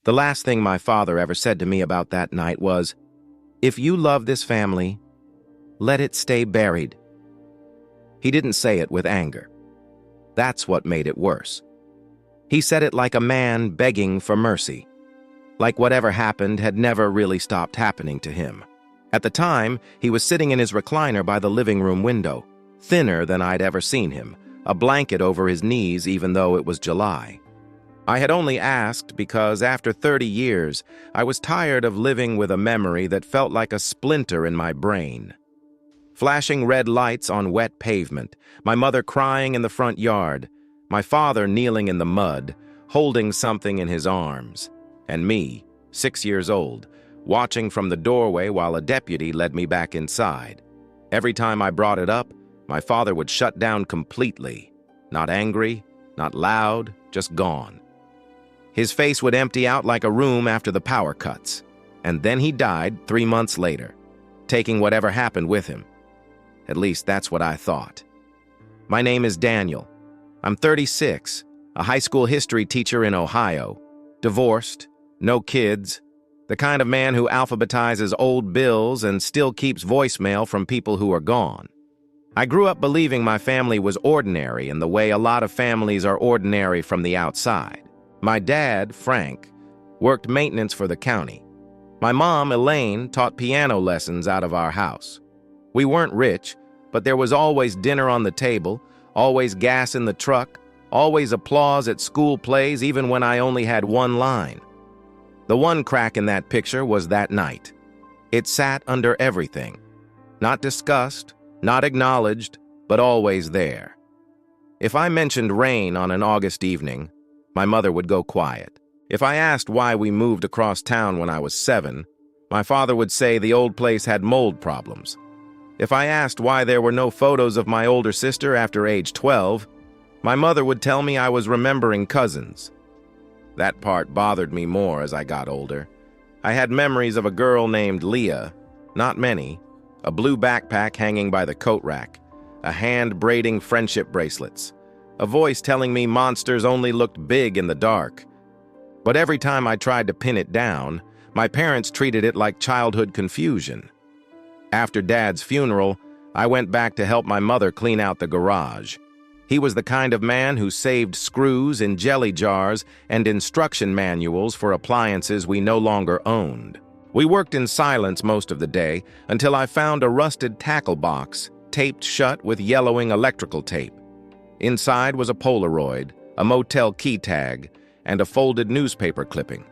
The last thing my father ever said to me about that night was, "If you love this family, let it stay buried." He didn't say it with anger. That's what made it worse. He said it like a man begging for mercy, like whatever happened had never really stopped happening to him. At the time, he was sitting in his recliner by the living room window, thinner than I'd ever seen him, a blanket over his knees even though it was July. I had only asked because after 30 years, I was tired of living with a memory that felt like a splinter in my brain. Flashing red lights on wet pavement, my mother crying in the front yard, my father kneeling in the mud, holding something in his arms, and me, 6 years old, watching from the doorway while a deputy led me back inside. Every time I brought it up, my father would shut down completely. Not angry, not loud, just gone. His face would empty out like a room after the power cuts, and then he died 3 months later, taking whatever happened with him. At least that's what I thought. My name is Daniel. I'm 36, a high school history teacher in Ohio, divorced, no kids, the kind of man who alphabetizes old bills and still keeps voicemail from people who are gone. I grew up believing my family was ordinary in the way a lot of families are ordinary from the outside. My dad, Frank, worked maintenance for the county. My mom, Elaine, taught piano lessons out of our house. We weren't rich, but there was always dinner on the table, always gas in the truck, always applause at school plays even when I only had one line. The one crack in that picture was that night. It sat under everything. Not discussed, not acknowledged, but always there. If I mentioned rain on an August evening, my mother would go quiet. If I asked why we moved across town when I was 7, my father would say the old place had mold problems. If I asked why there were no photos of my older sister after age 12, my mother would tell me I was remembering cousins. That part bothered me more as I got older. I had memories of a girl named Leah, not many, a blue backpack hanging by the coat rack, a hand braiding friendship bracelets, a voice telling me monsters only looked big in the dark. But every time I tried to pin it down, my parents treated it like childhood confusion. After Dad's funeral, I went back to help my mother clean out the garage. He was the kind of man who saved screws in jelly jars and instruction manuals for appliances we no longer owned. We worked in silence most of the day until I found a rusted tackle box taped shut with yellowing electrical tape. Inside was a Polaroid, a motel key tag, and a folded newspaper clipping.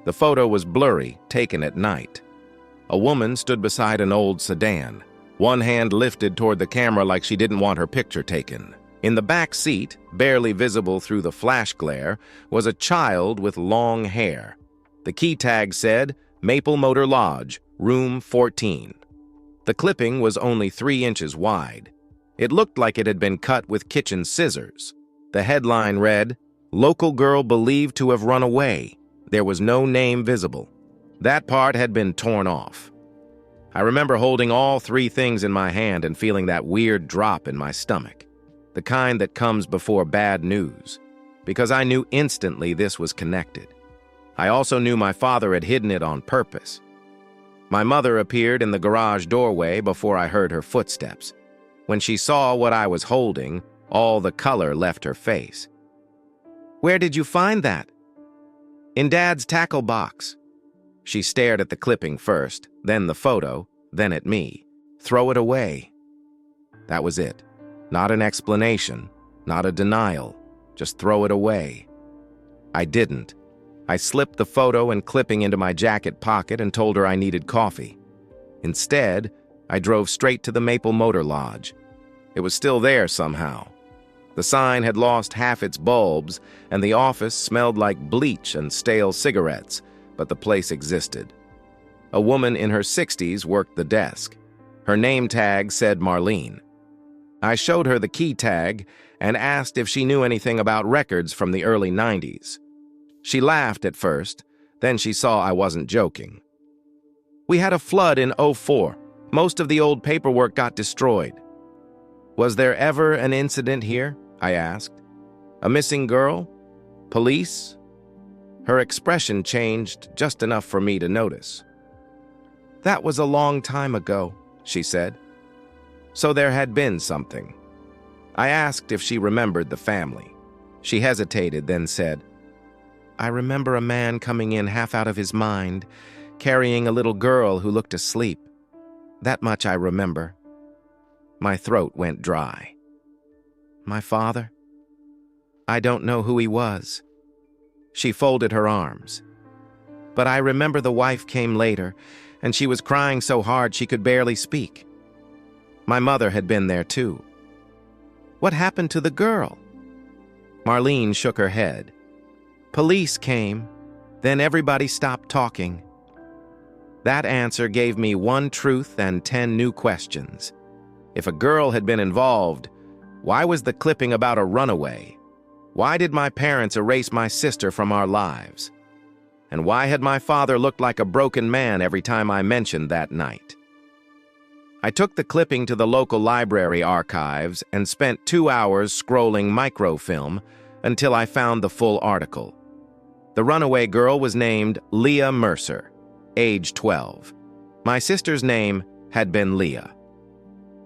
The photo was blurry, taken at night. A woman stood beside an old sedan, one hand lifted toward the camera like she didn't want her picture taken. In the back seat, barely visible through the flash glare, was a child with long hair. The key tag said, Maple Motor Lodge, room 14. The clipping was only 3 inches wide. It looked like it had been cut with kitchen scissors. The headline read, Local girl believed to have run away. There was no name visible. That part had been torn off. I remember holding all 3 things in my hand and feeling that weird drop in my stomach. The kind that comes before bad news, because I knew instantly this was connected. I also knew my father had hidden it on purpose. My mother appeared in the garage doorway before I heard her footsteps. When she saw what I was holding, all the color left her face. "Where did you find that?" "In Dad's tackle box." She stared at the clipping first, then the photo, then at me. "Throw it away." That was it. Not an explanation, not a denial, just throw it away. I didn't. I slipped the photo and clipping into my jacket pocket and told her I needed coffee. Instead, I drove straight to the Maple Motor Lodge. It was still there somehow. The sign had lost half its bulbs, and the office smelled like bleach and stale cigarettes, but the place existed. A woman in her 60s worked the desk. Her name tag said Marlene. I showed her the key tag and asked if she knew anything about records from the early 90s. She laughed at first, then she saw I wasn't joking. "We had a flood in '04. Most of the old paperwork got destroyed." "Was there ever an incident here?" I asked. "A missing girl? Police?" Her expression changed just enough for me to notice. "That was a long time ago," she said. So there had been something. I asked if she remembered the family. She hesitated, then said, "I remember a man coming in half out of his mind, carrying a little girl who looked asleep. That much I remember." My throat went dry. "My father? I don't know who he was." She folded her arms. "But I remember the wife came later, and she was crying so hard she could barely speak. My mother had been there too." "What happened to the girl?" Marlene shook her head. "Police came, then everybody stopped talking." That answer gave me one truth and 10 new questions. If a girl had been involved, why was the clipping about a runaway? Why did my parents erase my sister from our lives? And why had my father looked like a broken man every time I mentioned that night? I took the clipping to the local library archives and spent 2 hours scrolling microfilm until I found the full article. The runaway girl was named Leah Mercer, age 12. My sister's name had been Leah.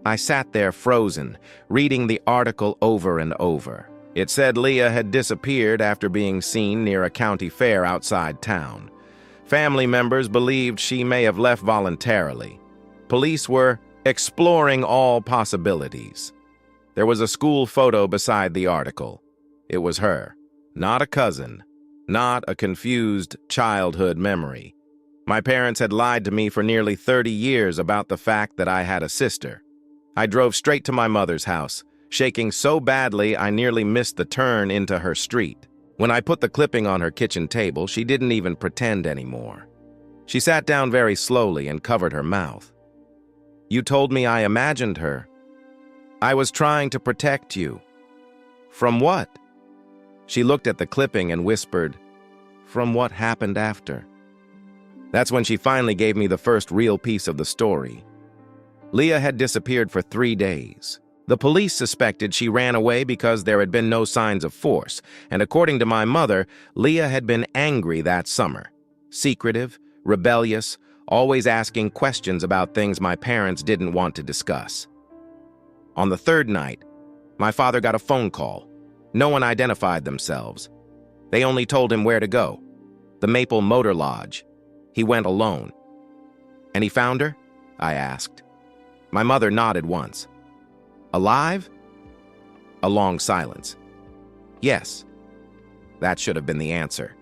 I sat there frozen, reading the article over and over. It said Leah had disappeared after being seen near a county fair outside town. Family members believed she may have left voluntarily. Police were exploring all possibilities. There was a school photo beside the article. It was her, not a cousin, not a confused childhood memory. My parents had lied to me for nearly 30 years about the fact that I had a sister. I drove straight to my mother's house, shaking so badly I nearly missed the turn into her street. When I put the clipping on her kitchen table, she didn't even pretend anymore. She sat down very slowly and covered her mouth. "You told me I imagined her. I was trying to protect you." "From what?" She looked at the clipping and whispered, "From what happened after." That's when she finally gave me the first real piece of the story. Leah had disappeared for 3 days. The police suspected she ran away because there had been no signs of force, and according to my mother, Leah had been angry that summer. Secretive, rebellious, always asking questions about things my parents didn't want to discuss. On the 3rd night, my father got a phone call. No one identified themselves. They only told him where to go. The Maple Motor Lodge. He went alone. "And he found her?" I asked. My mother nodded once. "Alive?" A long silence. "Yes." That should have been the answer.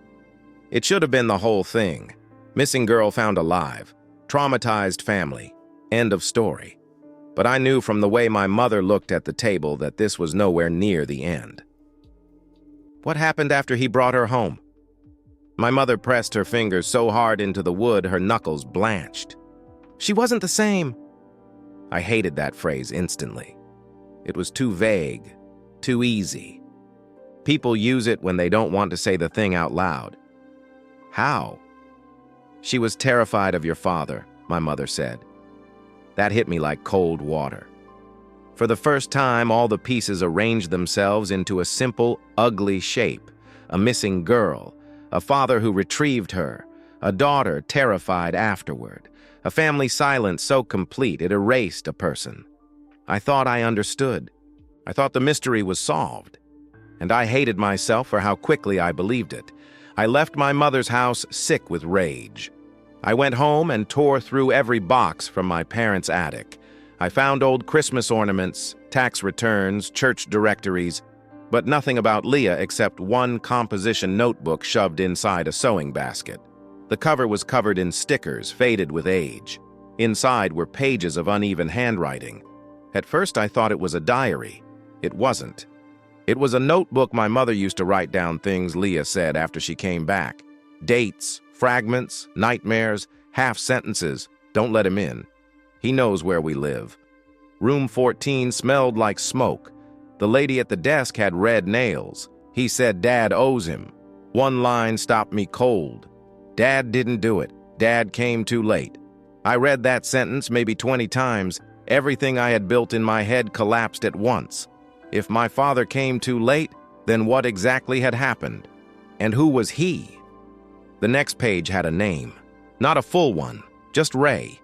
It should have been the whole thing. Missing girl found alive. Traumatized family. End of story. But I knew from the way my mother looked at the table that this was nowhere near the end. "What happened after he brought her home?" My mother pressed her fingers so hard into the wood her knuckles blanched. "She wasn't the same." I hated that phrase instantly. It was too vague, too easy. People use it when they don't want to say the thing out loud. "How?" "She was terrified of your father," my mother said. That hit me like cold water. For the first time, all the pieces arranged themselves into a simple, ugly shape. A missing girl, a father who retrieved her, a daughter terrified afterward, a family silence so complete it erased a person. I thought I understood. I thought the mystery was solved. And I hated myself for how quickly I believed it. I left my mother's house sick with rage. I went home and tore through every box from my parents' attic. I found old Christmas ornaments, tax returns, church directories, but nothing about Leah except one composition notebook shoved inside a sewing basket. The cover was covered in stickers, faded with age. Inside were pages of uneven handwriting. At first I thought it was a diary. It wasn't. It was a notebook my mother used to write down things Leah said after she came back. Dates, fragments, nightmares, half sentences. Don't let him in. He knows where we live. Room 14 smelled like smoke. The lady at the desk had red nails. He said Dad owes him. One line stopped me cold. Dad didn't do it. Dad came too late. I read that sentence maybe 20 times. Everything I had built in my head collapsed at once. If my father came too late, then what exactly had happened? And who was he? The next page had a name. Not a full one, just Ray.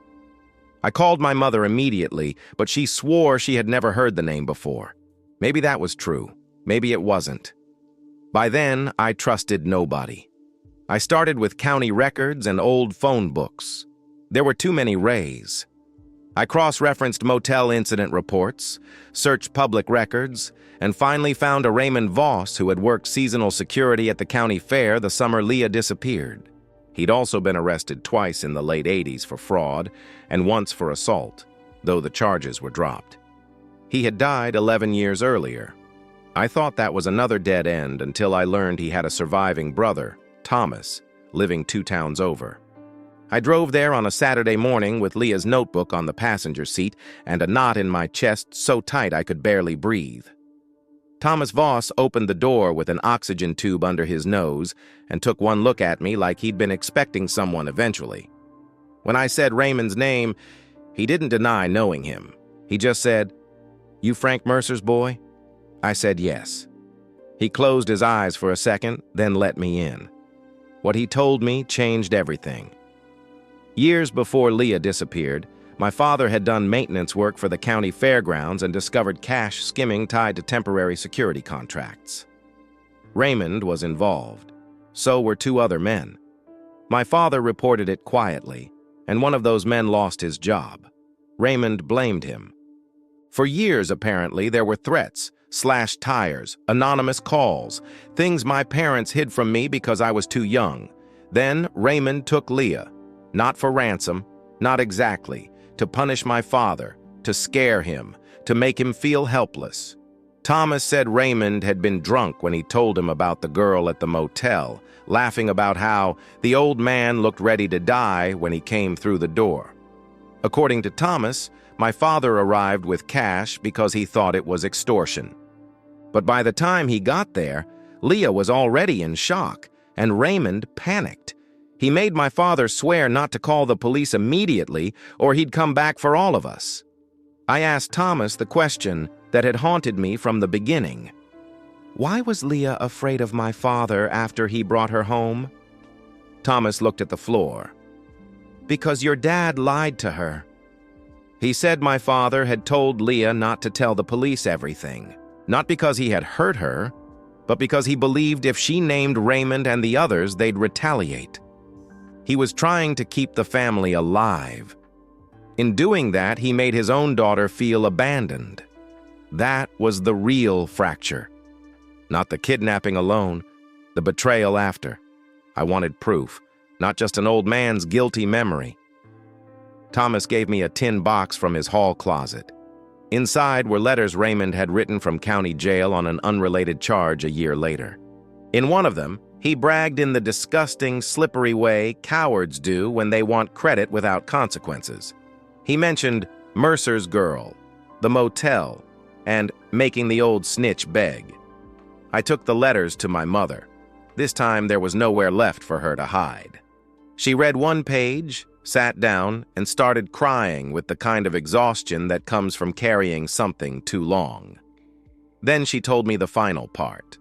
I called my mother immediately, but she swore she had never heard the name before. Maybe that was true. Maybe it wasn't. By then, I trusted nobody. I started with county records and old phone books. There were too many Rays. I cross-referenced motel incident reports, searched public records, and finally found a Raymond Voss who had worked seasonal security at the county fair the summer Leah disappeared. He'd also been arrested twice in the late 80s for fraud and once for assault, though the charges were dropped. He had died 11 years earlier. I thought that was another dead end until I learned he had a surviving brother, Thomas, living 2 towns over. I drove there on a Saturday morning with Leah's notebook on the passenger seat and a knot in my chest so tight I could barely breathe. Thomas Voss opened the door with an oxygen tube under his nose and took one look at me like he'd been expecting someone eventually. When I said Raymond's name, he didn't deny knowing him. He just said, "You Frank Mercer's boy?" I said yes. He closed his eyes for a second, then let me in. What he told me changed everything. Years before Leah disappeared, my father had done maintenance work for the county fairgrounds and discovered cash skimming tied to temporary security contracts. Raymond was involved. So were 2 other men. My father reported it quietly, and one of those men lost his job. Raymond blamed him. For years, apparently, there were threats, slashed tires, anonymous calls, things my parents hid from me because I was too young. Then Raymond took Leah. Not for ransom, not exactly, to punish my father, to scare him, to make him feel helpless. Thomas said Raymond had been drunk when he told him about the girl at the motel, laughing about how the old man looked ready to die when he came through the door. According to Thomas, my father arrived with cash because he thought it was extortion. But by the time he got there, Leah was already in shock, and Raymond panicked. He made my father swear not to call the police immediately or he'd come back for all of us. I asked Thomas the question that had haunted me from the beginning. Why was Leah afraid of my father after he brought her home? Thomas looked at the floor. Because your dad lied to her. He said my father had told Leah not to tell the police everything, not because he had hurt her, but because he believed if she named Raymond and the others, they'd retaliate. He was trying to keep the family alive. In doing that, he made his own daughter feel abandoned. That was the real fracture. Not the kidnapping alone, the betrayal after. I wanted proof, not just an old man's guilty memory. Thomas gave me a tin box from his hall closet. Inside were letters Raymond had written from county jail on an unrelated charge a year later. In one of them, he bragged in the disgusting, slippery way cowards do when they want credit without consequences. He mentioned Mercer's girl, the motel, and making the old snitch beg. I took the letters to my mother. This time there was nowhere left for her to hide. She read one page, sat down, and started crying with the kind of exhaustion that comes from carrying something too long. Then she told me the final part.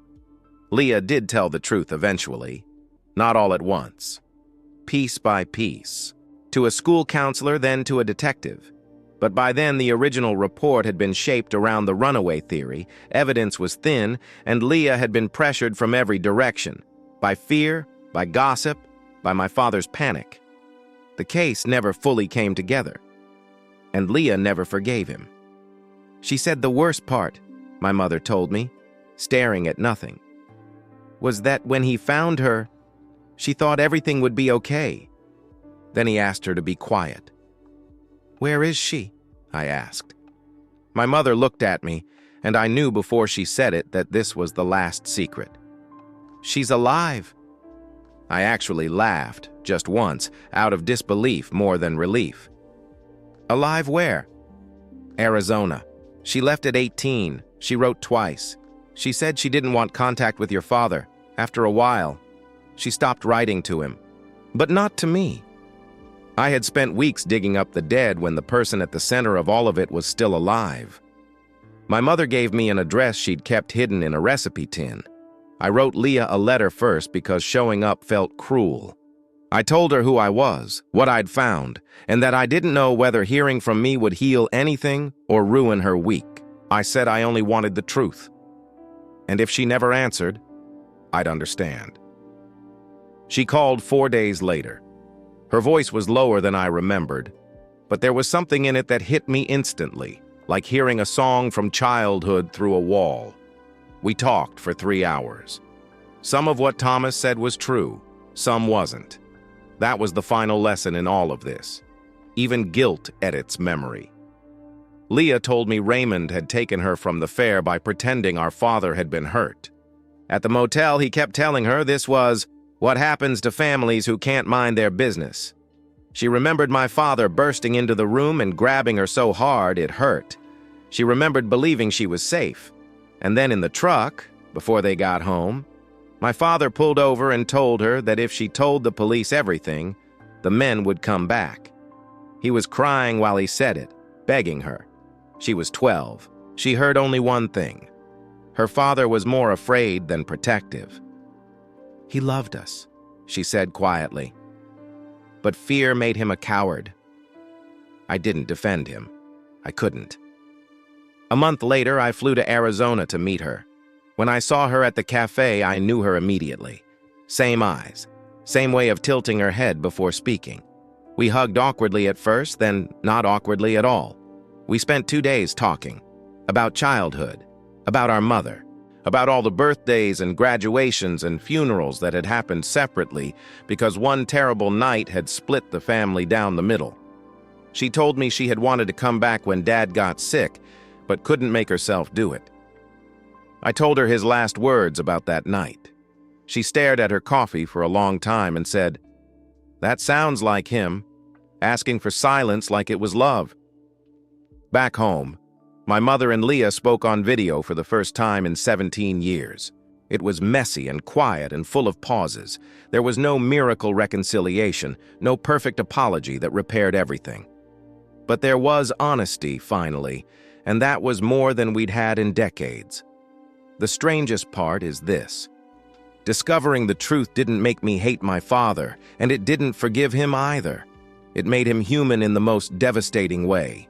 Leah did tell the truth eventually, not all at once. Piece by piece. To a school counselor, then to a detective. But by then the original report had been shaped around the runaway theory, evidence was thin, and Leah had been pressured from every direction. By fear, by gossip, by my father's panic. The case never fully came together, and Leah never forgave him. She said the worst part, my mother told me, staring at nothing, was that when he found her, she thought everything would be okay. Then he asked her to be quiet. "Where is she?" I asked. My mother looked at me, and I knew before she said it that this was the last secret. "She's alive." I actually laughed, just once, out of disbelief more than relief. "Alive where?" "Arizona. She left at 18. She wrote twice. She said she didn't want contact with your father. After a while, she stopped writing to him. But not to me. I had spent weeks digging up the dead when the person at the center of all of it was still alive. My mother gave me an address she'd kept hidden in a recipe tin. I wrote Leah a letter first because showing up felt cruel. I told her who I was, what I'd found, and that I didn't know whether hearing from me would heal anything or ruin her week. I said I only wanted the truth. And if she never answered, I'd understand. She called 4 days later. Her voice was lower than I remembered, but there was something in it that hit me instantly, like hearing a song from childhood through a wall. We talked for 3 hours. Some of what Thomas said was true, some wasn't. That was the final lesson in all of this. Even guilt edits memory. Leah told me Raymond had taken her from the fair by pretending our father had been hurt. At the motel, he kept telling her this was what happens to families who can't mind their business. She remembered my father bursting into the room and grabbing her so hard it hurt. She remembered believing she was safe. And then in the truck, before they got home, my father pulled over and told her that if she told the police everything, the men would come back. He was crying while he said it, begging her. She was 12. She heard only one thing. Her father was more afraid than protective. He loved us, she said quietly. But fear made him a coward. I didn't defend him. I couldn't. A month later, I flew to Arizona to meet her. When I saw her at the cafe, I knew her immediately. Same eyes, same way of tilting her head before speaking. We hugged awkwardly at first, then not awkwardly at all. We spent 2 days talking about childhood, about our mother, about all the birthdays and graduations and funerals that had happened separately because one terrible night had split the family down the middle. She told me she had wanted to come back when Dad got sick, but couldn't make herself do it. I told her his last words about that night. She stared at her coffee for a long time and said, "That sounds like him, asking for silence like it was love." Back home, my mother and Leah spoke on video for the first time in 17 years. It was messy and quiet and full of pauses. There was no miracle reconciliation, no perfect apology that repaired everything. But there was honesty, finally, and that was more than we'd had in decades. The strangest part is this. Discovering the truth didn't make me hate my father, and it didn't forgive him either. It made him human in the most devastating way.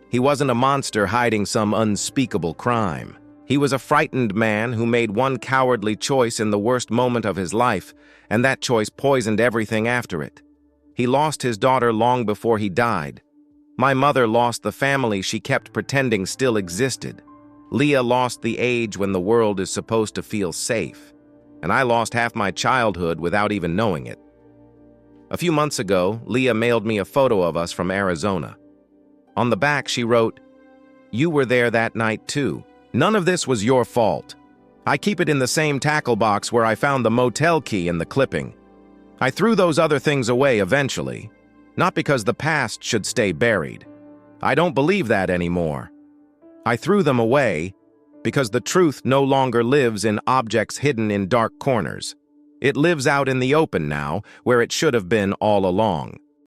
He wasn't a monster hiding some unspeakable crime. He was a frightened man who made one cowardly choice in the worst moment of his life, and that choice poisoned everything after it. He lost his daughter long before he died. My mother lost the family she kept pretending still existed. Leah lost the age when the world is supposed to feel safe. And I lost half my childhood without even knowing it. A few months ago, Leah mailed me a photo of us from Arizona. On the back, she wrote, "You were there that night too. None of this was your fault. I keep it in the same tackle box where I found the motel key and the clipping. I threw those other things away eventually, not because the past should stay buried. I don't believe that anymore. I threw them away because the truth no longer lives in objects hidden in dark corners. It lives out in the open now, where it should have been all along."